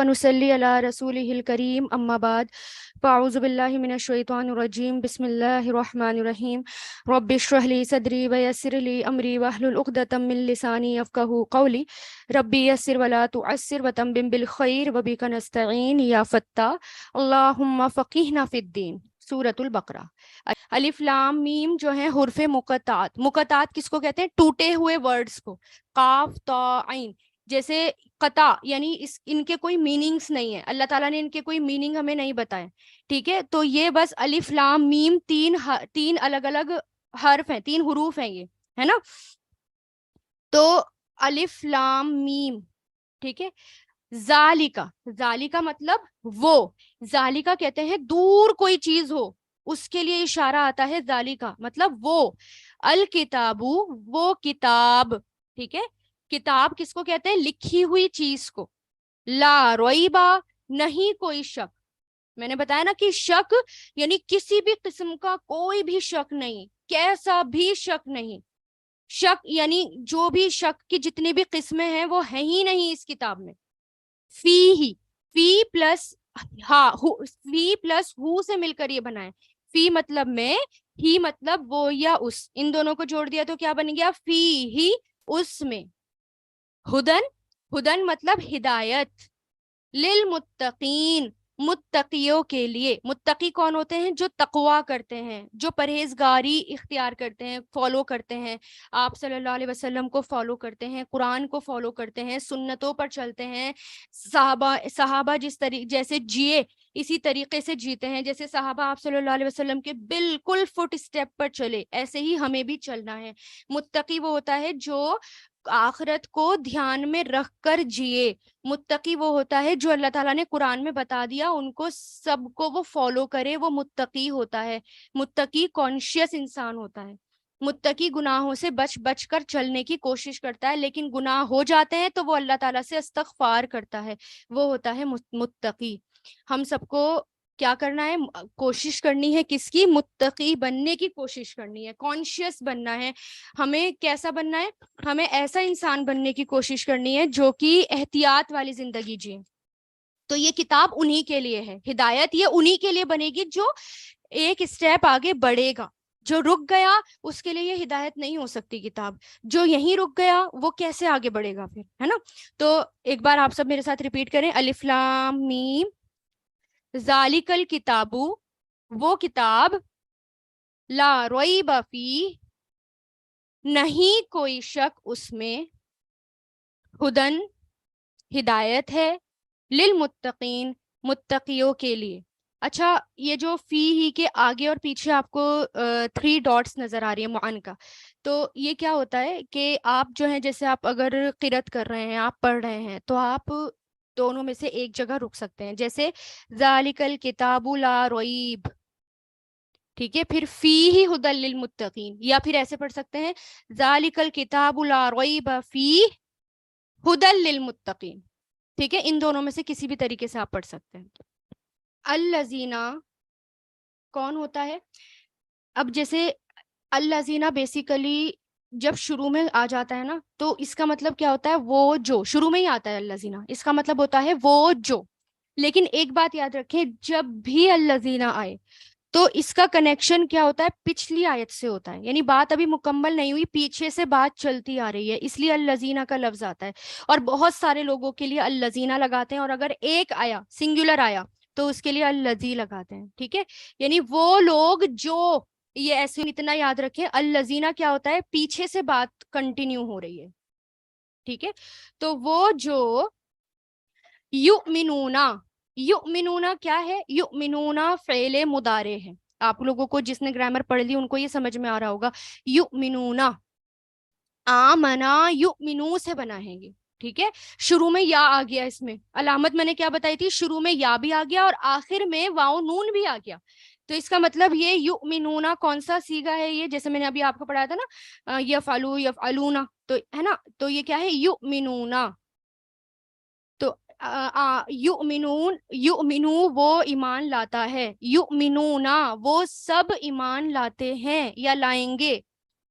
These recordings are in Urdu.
ونصلي على رسوله الكريم أما بعد فأعوذ بالله من الشيطان الرجيم بسم الله الرحمن الرحيم رب اشرح لي صدري ويسر لي أمري واحلل عقدة من لساني يفقهوا قولي ربي يسر ولا تعسر وتمم بالخير وبك نستعين يا فتاح اللهم فقهنا في الدين. سورۃ البقرہ. الف لام میم جو ہیں حرف مقطعات. مقطعات کس کو کہتے ہیں؟ ٹوٹے ہوئے ورڈز کو. قاف تا عین جیسے قطع یعنی ان کے کوئی میننگز نہیں ہے، اللہ تعالیٰ نے ان کے کوئی میننگ ہمیں نہیں بتائے. ٹھیک ہے، تو یہ بس الف لام میم تین الگ الگ حرف ہیں، تین حروف ہیں، یہ ہے نا. تو الف لام میم، ٹھیک ہے. ذالکا مطلب وہ، ذالکا کہتے ہیں دور کوئی چیز ہو اس کے لیے اشارہ آتا ہے. ذالکا مطلب وہ. الکتابو وہ کتاب، ٹھیک ہے. کتاب کس کو کہتے ہیں؟ لکھی ہوئی چیز کو. لا ریبا نہیں کوئی شک. میں نے بتایا نا کہ شک یعنی کسی بھی قسم کا کوئی بھی شک نہیں، کیسا بھی شک نہیں. شک یعنی جو بھی شک کی جتنی بھی قسمیں ہیں وہ ہیں ہی نہیں اس کتاب میں. فی پلس ہو سے مل کر یہ بنا ہے. فی مطلب میں، ہی مطلب وہ یا اس، ان دونوں کو جوڑ دیا تو کیا بن گیا؟ فی ہی، اس میں. ہدن مطلب ہدایت. للمتقین متقیوں کے لیے. متقی کون ہوتے ہیں؟ جو تقوی کرتے ہیں، جو پرہیزگاری اختیار کرتے ہیں، فالو کرتے ہیں، آپ صلی اللہ علیہ وسلم کو فالو کرتے ہیں، قرآن کو فالو کرتے ہیں، سنتوں پر چلتے ہیں. صحابہ جیسے جیے اسی طریقے سے جیتے ہیں، جیسے صحابہ آپ صلی اللہ علیہ وسلم کے بالکل فٹ اسٹیپ پر چلے، ایسے ہی ہمیں بھی چلنا ہے. متقی وہ ہوتا ہے جو آخرت کو دھیان میں رکھ کر جیے. متقی وہ ہوتا ہے جو اللہ تعالیٰ نے قرآن میں بتا دیا ان کو سب کو وہ فالو کرے، وہ متقی ہوتا ہے. متقی کانشیس انسان ہوتا ہے. متقی گناہوں سے بچ کر چلنے کی کوشش کرتا ہے، لیکن گناہ ہو جاتے ہیں تو وہ اللہ تعالیٰ سے استغفار کرتا ہے، وہ ہوتا ہے متقی. ہم سب کو کیا کرنا ہے؟ کوشش کرنی ہے کس کی؟ متقی بننے کی کوشش کرنی ہے، کانشیس بننا ہے. ہمیں کیسا بننا ہے؟ ہمیں ایسا انسان بننے کی کوشش کرنی ہے جو کہ احتیاط والی زندگی جیے. تو یہ کتاب انہی کے لیے ہے. ہدایت یہ انہی کے لیے بنے گی جو ایک اسٹیپ آگے بڑھے گا. جو رک گیا اس کے لیے یہ ہدایت نہیں ہو سکتی کتاب. جو یہیں رک گیا وہ کیسے آگے بڑھے گا پھر، ہے نا. تو ایک بار آپ سب میرے ساتھ ریپیٹ کریں. الف لام میم ذالک الکتاب وہ کتاب، لا ریب فیہ نہیں کوئی شک اس میں، ہدن ہدایت ہے، للمتقین متقیوں کے لیے. اچھا، یہ جو فی ہی کے آگے اور پیچھے آپ کو 3 ڈاٹس نظر آ رہی ہے معن کا، تو یہ کیا ہوتا ہے کہ آپ جو ہیں جیسے آپ اگر قرأت کر رہے ہیں، آپ پڑھ رہے ہیں، تو آپ دونوں میں سے ایک جگہ رک سکتے ہیں. جیسے ذالک الکتاب لا ریب، ٹھیک ہے. پھر فیہ ھدی للمتقین، یا پھر ایسے پڑھ سکتے ہیں ذالک الکتاب لا ریب فیہ ھدی للمتقین. ٹھیک ہے، ان دونوں میں سے کسی بھی طریقے سے آپ پڑھ سکتے ہیں. الذین کون ہوتا ہے؟ اب جیسے الذین بیسیکلی جب شروع میں آ جاتا ہے نا تو اس کا مطلب کیا ہوتا ہے؟ وہ جو. شروع میں ہی آتا ہے الذین، اس کا مطلب ہوتا ہے وہ جو. لیکن ایک بات یاد رکھیں، جب بھی الذین آئے تو اس کا کنیکشن کیا ہوتا ہے؟ پچھلی آیت سے ہوتا ہے. یعنی بات ابھی مکمل نہیں ہوئی، پیچھے سے بات چلتی آ رہی ہے، اس لیے الذین کا لفظ آتا ہے. اور بہت سارے لوگوں کے لیے الذین لگاتے ہیں، اور اگر ایک آیا سنگولر آیا تو اس کے لیے الذی لگاتے ہیں. ٹھیک ہے، یعنی وہ لوگ جو، یہ ایسے اتنا یاد رکھیں الذین کیا ہوتا ہے؟ پیچھے سے بات کنٹینیو ہو رہی ہے. ٹھیک ہے، تو وہ جو یؤمنون کیا ہے؟ یؤمنون فعل مضارع ہے. آپ لوگوں کو جس نے گرامر پڑھ لی ان کو یہ سمجھ میں آ رہا ہوگا. یؤمنون آمنا یؤمنو سے بنا ہے یہ. ٹھیک ہے، شروع میں یا آ گیا. اس میں علامت میں نے کیا بتائی تھی؟ شروع میں یا بھی آ گیا اور آخر میں واو نون بھی آ گیا. تو اس کا مطلب یہ یؤمنون کون سا صیغہ ہے؟ یہ جیسے میں نے ابھی آپ کو پڑھایا تھا نا، یفعلوا یفعلون، تو ہے نا، تو یہ کیا ہے؟ یؤمنون. تو یؤمنو وہ ایمان لاتا ہے، یؤمنون وہ سب ایمان لاتے ہیں یا لائیں گے.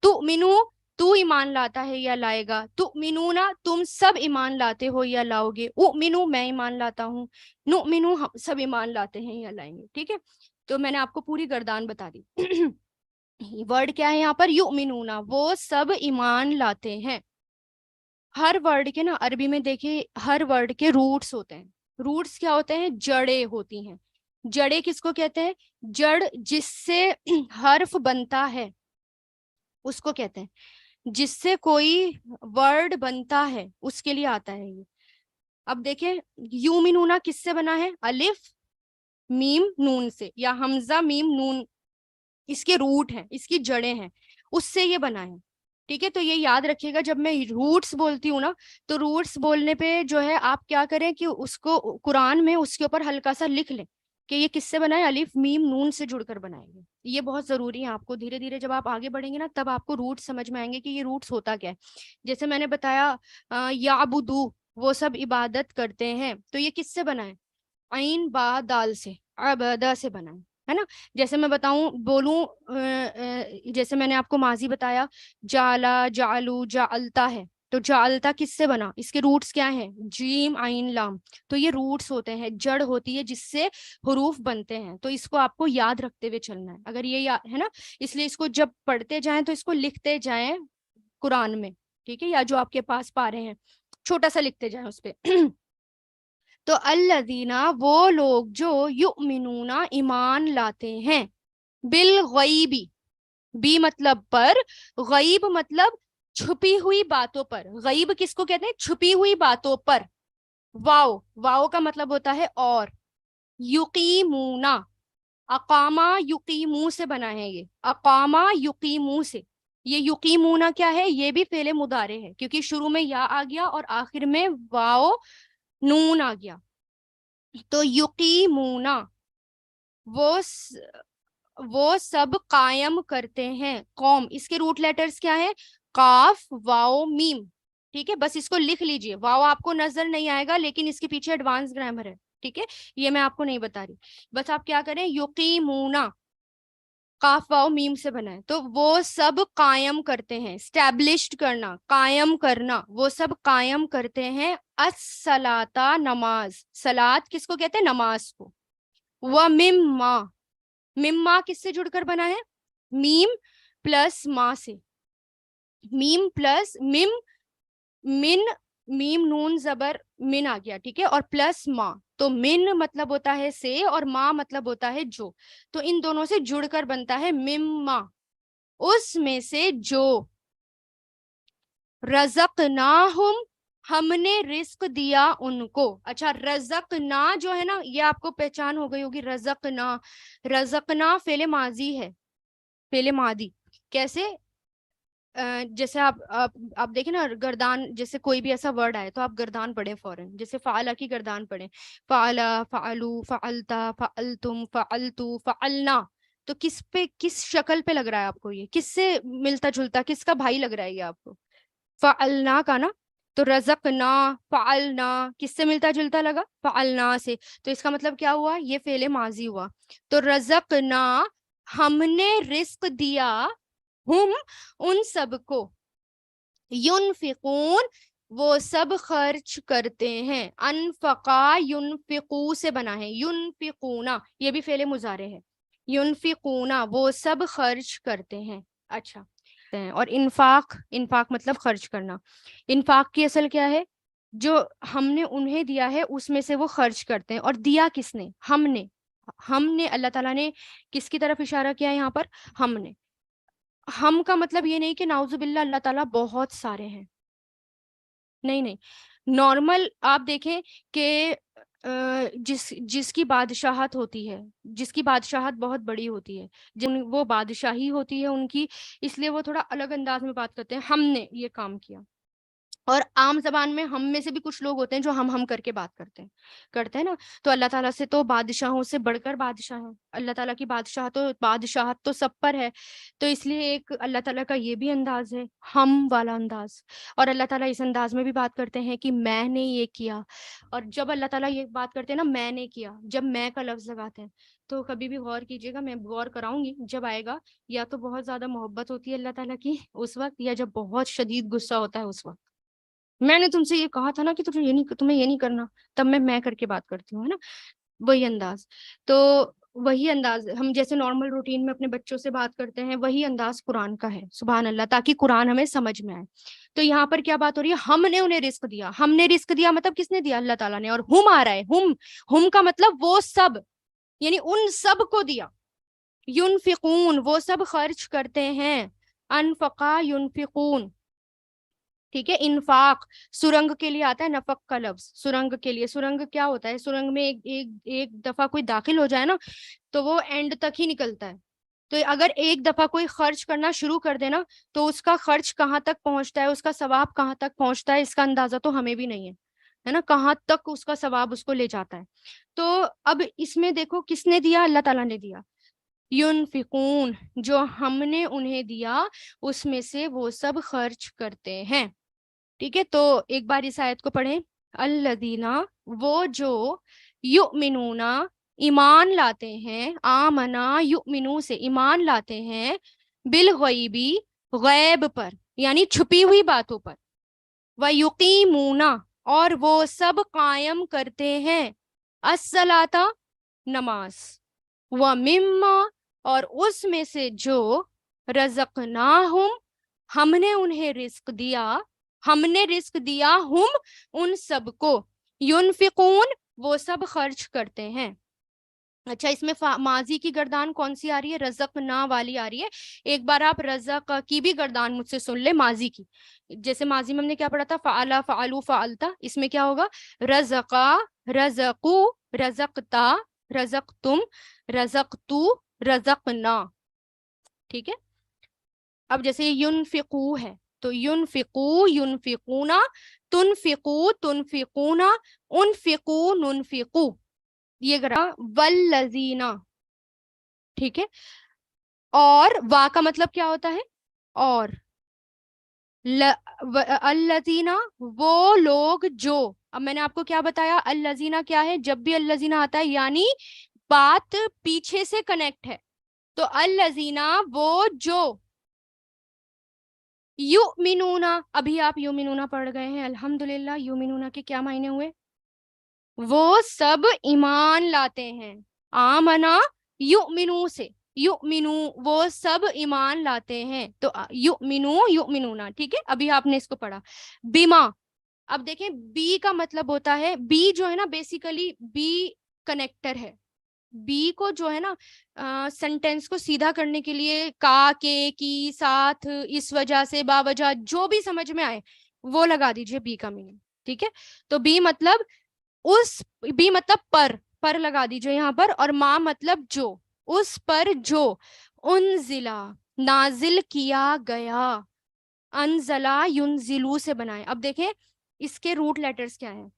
تؤمنو تو ایمان لاتا ہے یا لائے گا، تؤمنون تم سب ایمان لاتے ہو یا لاؤ گے، اؤمنو میں ایمان لاتا ہوں، نؤمنو ہم سب ایمان لاتے ہیں یا لائیں گے. ٹھیک ہے، تو میں نے آپ کو پوری گردان بتا دی. ورڈ کیا ہے یہاں پر؟ یؤمنون، وہ سب ایمان لاتے ہیں. ہر ورڈ کے نا عربی میں دیکھیے ہر ورڈ کے روٹس ہوتے ہیں. روٹس کیا ہوتے ہیں؟ جڑیں ہوتی ہیں. جڑیں کس کو کہتے ہیں؟ جڑ جس سے حرف بنتا ہے اس کو کہتے ہیں. جس سے کوئی ورڈ بنتا ہے اس کے لیے آتا ہے یہ. اب دیکھیں یومنونا کس سے بنا ہے؟ الف میم نون سے، یا حمزہ میم نون، اس کے روٹ ہیں، اس کی جڑیں ہیں، اس سے یہ بنا ہے. ٹھیک ہے، تو یہ یاد رکھیے گا جب میں روٹس بولتی ہوں نا، تو روٹس بولنے پہ جو ہے آپ کیا کریں کہ اس کو قرآن میں اس کے اوپر ہلکا سا لکھ لیں کہ یہ کس سے بنا ہے؟ الف میم نون سے جڑ کر بنائیں گے. یہ بہت ضروری ہے آپ کو. دھیرے دھیرے جب آپ آگے بڑھیں گے نا تب آپ کو روٹس سمجھ میں آئیں گے کہ یہ روٹس ہوتا کیا ہے. جیسے میں نے بتایا یعبدو، وہ سب عبادت کرتے ہیں، تو یہ کس سے بنا ہے؟ عین با دال سے، عبادہ سے بنا ہے نا. جیسے میں بتاؤں بولوں جیسے میں نے آپ کو ماضی بتایا جالا جالو جالتا ہے، تو جالتا کس سے بنا؟ اس کے روٹس کیا ہیں؟ جیم عین لام. تو یہ روٹس ہوتے ہیں، جڑ ہوتی ہے جس سے حروف بنتے ہیں. تو اس کو آپ کو یاد رکھتے ہوئے چلنا ہے. اگر یہ ہے نا، اس لیے اس کو جب پڑھتے جائیں تو اس کو لکھتے جائیں قرآن میں. ٹھیک ہے، یا جو آپ کے پاس پا رہے ہیں چھوٹا سا لکھتے جائیں اس پہ. تو الذین، وہ لوگ جو یؤمنون ایمان لاتے ہیں، بالغیبی، بی مطلب پر، غیب مطلب چھپی ہوئی باتوں پر. غیب کس کو کہتے ہیں؟ چھپی ہوئی باتوں پر. واو، واو کا مطلب ہوتا ہے اور. یقیمونا، اقامہ یقیمو سے بنا ہے یہ، اقامہ یقیمو سے. یہ یقیمونا کیا ہے؟ یہ بھی فعل مضارع ہے کیونکہ شروع میں یا آ گیا اور آخر میں واو نون آ گیا. تو یقیمونا وہ سب قائم کرتے ہیں. قوم، اس کے روٹ لیٹرز کیا ہے؟ قاف واو میم. ٹھیک ہے، بس اس کو لکھ لیجئے. واو آپ کو نظر نہیں آئے گا لیکن اس کے پیچھے ایڈوانس گرامر ہے. ٹھیک ہے، یہ میں آپ کو نہیں بتا رہی. بس آپ کیا کریں؟ یقیمونا قاف واو میم سے بنا ہے. تو وہ سب قائم کرتے ہیں، اسٹیبلشڈ کرنا، قائم کرنا. وہ سب قائم کرتے ہیں الصلاۃ، نماز. صلاۃ کس کو کہتے ہیں؟ نماز کو. ومما، مما کس سے جڑ کر بنا ہے؟ میم پلس ما سے. میم پلس مم، من، میم نون زبر من آ گیا. ٹھیک ہے، اور پلس ما. تو من مطلب ہوتا ہے سے اور ما مطلب ہوتا ہے جو. تو ان دونوں سے جڑ کر بنتا ہے مما، اس میں سے جو. رزقناہم، ہم نے رزق دیا ان کو. اچھا، رزقنا جو ہے نا یہ آپ کو پہچان ہو گئی ہوگی. رزقنا، رزقنا فعل ماضی ہے، فعل ماضی. کیسے؟ جیسے آپ دیکھیں نا گردان، جیسے کوئی بھی ایسا ورڈ آئے تو آپ گردان پڑھیں فوراً. جیسے فعلا کی گردان پڑھیں، فعلا، فعلو، فعلتا، فعلتم، فعلتو، فعلنا. تو کس پہ، کس شکل پہ لگ رہا ہے آپ کو؟ یہ کس سے ملتا جلتا، کس کا بھائی لگ رہا ہے یہ آپ کو؟ فعلنا کا نا. تو رزقنا، فعلنا کس سے ملتا جلتا لگا؟ فعلنا سے. تو اس کا مطلب کیا ہوا؟ یہ فعل ماضی ہوا. تو رزقنا، ہم نے رزق دیا، ہم ان سب کو، ينفقون وہ سب خرچ کرتے ہیں. انفقا ينفقو سے بنا ہے. ينفقونا یہ بھی فعل مضارع ہے. ينفقونا وہ سب خرچ کرتے ہیں. اچھا، اور انفاق، انفاق مطلب خرچ کرنا. انفاق کی اصل کیا ہے؟ جو ہم نے انہیں دیا ہے اس میں سے وہ خرچ کرتے ہیں. اور دیا کس نے؟ ہم نے. ہم نے، اللہ تعالیٰ نے کس کی طرف اشارہ کیا یہاں پر؟ ہم نے. ہم کا مطلب یہ نہیں کہ نعوذ باللہ اللہ تعالیٰ بہت سارے ہیں، نہیں نہیں. نارمل آپ دیکھیں کہ جس کی بادشاہت ہوتی ہے، جس کی بادشاہت بہت بڑی ہوتی ہے، وہ بادشاہی ہوتی ہے ان کی، اس لیے وہ تھوڑا الگ انداز میں بات کرتے ہیں. ہم نے یہ کام کیا. اور عام زبان میں ہم میں سے بھی کچھ لوگ ہوتے ہیں جو ہم کر کے بات کرتے ہیں نا. تو اللہ تعالیٰ سے تو بادشاہوں سے بڑھ کر بادشاہ ہیں. اللہ تعالیٰ کی بادشاہت تو سب پر ہے. تو اس لیے ایک اللہ تعالیٰ کا یہ بھی انداز ہے، ہم والا انداز. اور اللہ تعالیٰ اس انداز میں بھی بات کرتے ہیں کہ میں نے یہ کیا. اور جب اللہ تعالیٰ یہ بات کرتے ہیں نا، میں نے کیا، جب میں کا لفظ لگاتے ہیں، تو کبھی بھی غور کیجیے گا. میں غور کراؤں گی جب آئے گا. یا تو بہت زیادہ محبت ہوتی ہے اللہ تعالیٰ کی اس وقت، یا جب بہت شدید غصہ ہوتا ہے اس وقت. میں نے تم سے یہ کہا تھا نا کہ تمہیں یہ نہیں کرنا، تب میں کر کے بات کرتی ہوں، ہے نا. وہی انداز. تو وہی انداز ہم جیسے نارمل روٹین میں اپنے بچوں سے بات کرتے ہیں، وہی انداز قرآن کا ہے. سبحان اللہ، تاکہ قرآن ہمیں سمجھ میں آئے. تو یہاں پر کیا بات ہو رہی ہے؟ ہم نے انہیں رزق دیا. ہم نے رزق دیا مطلب کس نے دیا؟ اللہ تعالیٰ نے. اور ہم آ رہا ہے، ہم کا مطلب وہ سب، یعنی ان سب کو دیا. ینفقون، وہ سب خرچ کرتے ہیں. انفقا ینفقون، ٹھیک ہے. انفاق سرنگ کے لیے آتا ہے، نفق کا لفظ سرنگ کے لیے. سرنگ کیا ہوتا ہے؟ سرنگ میں ایک دفعہ کوئی داخل ہو جائے نا تو وہ اینڈ تک ہی نکلتا ہے. تو اگر ایک دفعہ کوئی خرچ کرنا شروع کر دے نا تو اس کا خرچ کہاں تک پہنچتا ہے، اس کا ثواب کہاں تک پہنچتا ہے، اس کا اندازہ تو ہمیں بھی نہیں ہے نا، کہاں تک اس کا ثواب اس کو لے جاتا ہے. تو اب اس میں دیکھو کس نے دیا؟ اللہ تعالیٰ نے دیا. ینفقون، جو ہم نے انہیں دیا اس میں سے وہ سب خرچ کرتے ہیں. ٹھیک ہے. تو ایک بار اس آیت کو پڑھیں. الذین، وہ جو، یؤمنون، ایمان لاتے ہیں. آمنا یؤمنو سے ایمان لاتے ہیں، بالغیبی، غیب پر یعنی چھپی ہوئی باتوں پر. ویقیمون، اور وہ سب قائم کرتے ہیں، الصلاۃ، نماز. ومما، اور اس میں سے جو، رزقناہم، ہم نے انہیں رزق دیا، ہم نے رزق دیا، ہم ان سب کو، ینفقون، وہ سب خرچ کرتے ہیں. اچھا، اس میں ماضی کی گردان کون سی آ رہی ہے؟ رزقنا والی آ رہی ہے. ایک بار آپ رزق کی بھی گردان مجھ سے سن لے، ماضی کی. جیسے ماضی میں ہم نے کیا پڑھا تھا؟ فعلا، فعلو، فعلتا. اس میں کیا ہوگا؟ رزقا، رزقو، رزقتا، رزقتم، رزقتو، رزقنا. ٹھیک ہے. اب جیسے ینفقو ہے تو ینفقو، ینفقونا، تنفقو، تنفقونا، انفقو، ننفقو. یہ کرا والذینا. ٹھیک ہے. اور وا کا مطلب کیا ہوتا ہے؟ اور. الذینا، وہ لوگ جو. اب میں نے آپ کو کیا بتایا؟ الذینا کیا ہے؟ جب بھی الذینا آتا ہے یعنی بات پیچھے سے کنیکٹ ہے. تو الذینا، وہ جو، یؤمنون، ابھی آپ یؤمنون پڑھ گئے ہیں الحمدللہ. یؤمنون کے کیا معنی ہوئے؟ وہ سب ایمان لاتے ہیں. آمنا یؤمنو سے، یؤمنو، وہ سب ایمان لاتے ہیں. تو یؤمنو، یؤمنون. ٹھیک ہے. ابھی آپ نے اس کو پڑھا. بیما، اب دیکھیں بی کا مطلب ہوتا ہے، بی جو ہے نا بیسیکلی بی کنیکٹر ہے. بی کو جو ہے نا سینٹینس کو سیدھا کرنے کے لیے کا، کے، کی، ساتھ، اس وجہ سے، باوجہ، جو بھی سمجھ میں آئے وہ لگا دیجئے بی کا میننگ. ٹھیک ہے. تو بی مطلب اس، بی مطلب پر لگا دیجئے یہاں پر. اور ما مطلب جو، اس پر جو، انزلا، نازل کیا گیا. انزلا ینزلو سے بنائے. اب دیکھیں اس کے روٹ لیٹرز کیا ہیں؟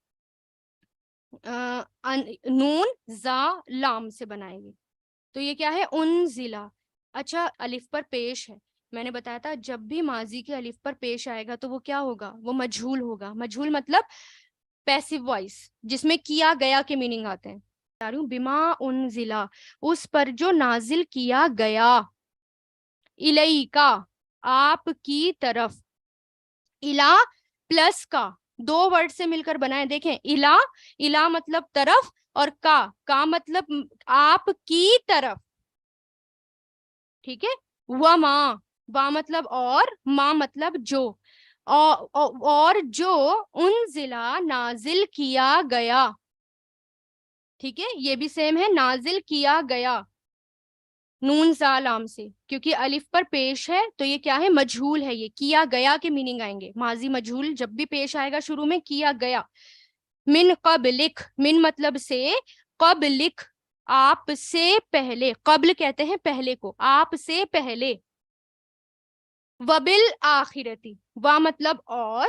نون، زا، لام سے بنائیں گے. تو یہ کیا ہے؟ انزلا. اچھا، الف پر پیش ہے. میں نے بتایا تھا جب بھی ماضی کے الف پر پیش آئے گا تو وہ کیا ہوگا؟ وہ مجہول ہوگا. مجہول مطلب پیسیو وائس، جس میں کیا گیا کے میننگ آتے ہیں. بما انزلا، اس پر جو نازل کیا گیا، الیکا، آپ کی طرف. الا پلس کا دو ورڈ سے مل کر بنائے. دیکھیں الا مطلب طرف، اور کا مطلب آپ کی طرف. ٹھیک ہے. وما، وا مطلب اور، ما مطلب جو. اور جو، انزلا، نازل کیا گیا. ٹھیک ہے. یہ بھی سیم ہے، نازل کیا گیا، نون زا لام سے. کیونکہ الف پر پیش ہے تو یہ کیا ہے؟ مجہول ہے. یہ کیا گیا کے میننگ آئیں گے. ماضی مجہول جب بھی پیش آئے گا شروع میں، کیا گیا. من قبلک، من مطلب سے، قبلک، آپ سے پہلے. قبل کہتے ہیں پہلے کو، آپ سے پہلے. وبالآخرتی، وا مطلب اور،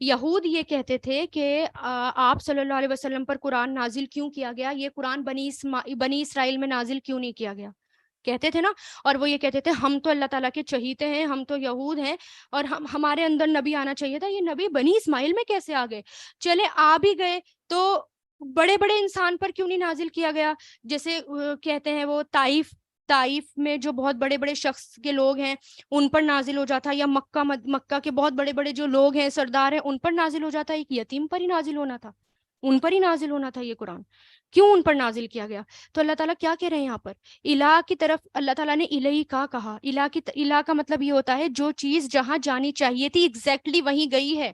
یہود یہ کہتے تھے کہ آپ صلی اللہ علیہ وسلم پر قرآن نازل کیوں کیا گیا، یہ قرآن بنی اسرائیل میں نازل کیوں نہیں کیا گیا، کہتے تھے نا. اور وہ یہ کہتے تھے ہم تو اللہ تعالیٰ کے چہیتے ہیں، ہم تو یہود ہیں، اور ہمارے اندر نبی آنا چاہیے تھا، یہ نبی بنی اسماعیل میں کیسے آ گئے؟ چلے آ بھی گئے تو بڑے بڑے انسان پر کیوں نہیں نازل کیا گیا؟ جیسے کہتے ہیں وہ طائف میں جو بہت بڑے بڑے شخص کے لوگ ہیں ان پر نازل ہو جاتا، یا مکہ کے بہت بڑے بڑے جو لوگ ہیں، سردار ہیں، ان پر نازل ہو جاتا. ایک یتیم پر ہی نازل ہونا تھا، ان پر ہی نازل ہونا تھا یہ قرآن، کیوں ان پر نازل کیا گیا؟ تو اللہ تعالیٰ کیا کہہ رہے ہیں یہاں پر؟ الہ کی طرف اللہ تعالیٰ نے الہی کا کہا. الہ کا مطلب یہ ہوتا ہے جو چیز جہاں جانی چاہیے تھی ایگزیکٹلی وہیں گئی ہے.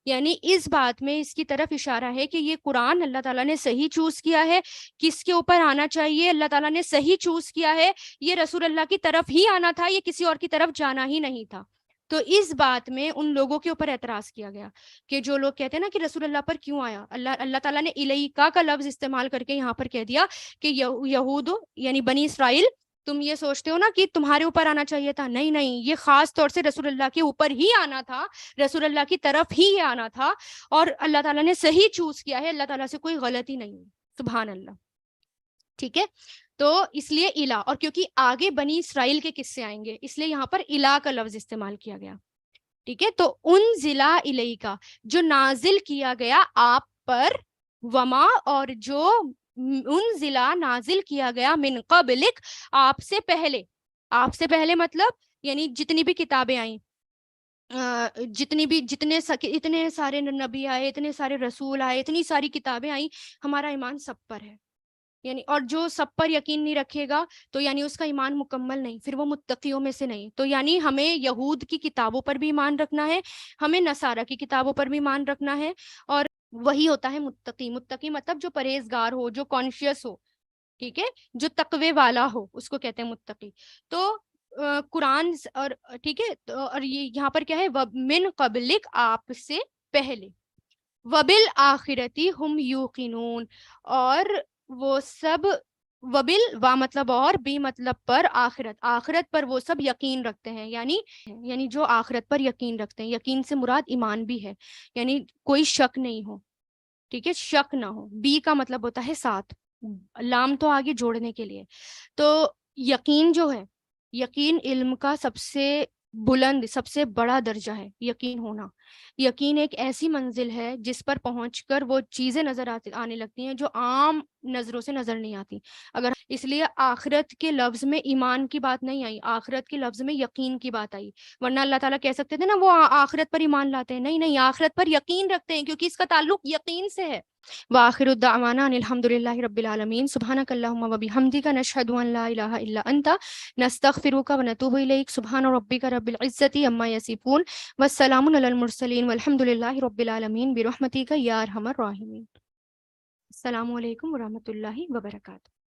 یعنی اس بات میں اس کی طرف اشارہ ہے کہ یہ قرآن اللہ تعالیٰ نے صحیح چوز کیا ہے، کس کے اوپر آنا چاہیے اللہ تعالیٰ نے صحیح چوز کیا ہے، یہ رسول اللہ کی طرف ہی آنا تھا، یہ کسی اور کی طرف جانا ہی نہیں تھا. تو اس بات میں ان لوگوں کے اوپر اعتراض کیا گیا کہ جو لوگ کہتے ہیں نا کہ رسول اللہ پر کیوں آیا، اللہ تعالیٰ نے الیکا کا لفظ استعمال کر کے یہاں پر کہہ دیا کہ یہود یعنی بنی اسرائیل، تم یہ سوچتے ہو نا کہ تمہارے اوپر آنا چاہیے تھا، نہیں نہیں، یہ خاص طور سے رسول اللہ کے اوپر ہی آنا تھا، رسول اللہ کی طرف ہی آنا تھا، اور اللہ تعالیٰ نے صحیح چوز کیا ہے، اللہ تعالیٰ سے کوئی غلطی نہیں ہے. سبحان اللہ. ٹھیک ہے، تو اس لیے الہ، اور کیونکہ آگے بنی اسرائیل کے قصے آئیں گے اس لیے یہاں پر الہ کا لفظ استعمال کیا گیا. ٹھیک ہے، تو انزل الیکا جو نازل کیا گیا آپ پر، وما اور جو انزل نازل کیا گیا من قبلک آپ سے پہلے. آپ سے پہلے مطلب یعنی جتنی بھی کتابیں آئیں، اتنے سارے نبی آئے، اتنے سارے رسول آئے، اتنی ساری کتابیں آئیں، ہمارا ایمان سب پر ہے. یعنی اور جو سب پر یقین نہیں رکھے گا تو یعنی اس کا ایمان مکمل نہیں، پھر وہ متقیوں میں سے نہیں. تو یعنی ہمیں یہود کی کتابوں پر بھی ایمان رکھنا ہے، ہمیں نصارہ کی کتابوں پر بھی ایمان رکھنا ہے، اور وہی ہوتا ہے متقی. متقی مطلب جو پرہیزگار ہو، جو کانشیس ہو، ٹھیک ہے، جو تقوی والا ہو، اس کو کہتے ہیں متقی. تو قرآن اور ٹھیک ہے، اور یہاں پر کیا ہے، من قبلک آپ سے پہلے، وبالآخرتی ہم یوقنون، اور وہ سب، وا مطلب اور، بی مطلب پر، آخرت پر وہ سب یقین رکھتے ہیں. یعنی جو آخرت پر یقین رکھتے ہیں، یقین سے مراد ایمان بھی ہے، یعنی کوئی شک نہیں ہو. ٹھیک ہے، شک نہ ہو. بی کا مطلب ہوتا ہے ساتھ، لام تو آگے جوڑنے کے لیے. تو یقین جو ہے، یقین علم کا سب سے بلند، سب سے بڑا درجہ ہے یقین ہونا. یقین ایک ایسی منزل ہے جس پر پہنچ کر وہ چیزیں نظر آنے لگتی ہیں جو عام نظروں سے نظر نہیں آتی. اس لیے آخرت کے لفظ میں ایمان کی بات نہیں آئی، آخرت کے لفظ میں یقین کی بات آئی. ورنہ اللہ تعالیٰ کہہ سکتے تھے نا وہ آخرت پر ایمان لاتے ہیں، نہیں نہیں، آخرت پر یقین رکھتے ہیں کیونکہ اس کا تعلق یقین سے ہے. وآخر الدعوانا ان الحمد للہ رب العالمین. سبحانک اللہم وبحمدک، نشہد ان لا الہ الا انت، نستغفرک ونتوب الیک. سبحان ربک رب العزۃ عما یصفون، والسلام علی المرسلین، والحمد للہ رب العالمین، برحمتک یا ارحم الراحمین. السلام علیکم ورحمۃ اللہ وبرکاتہ.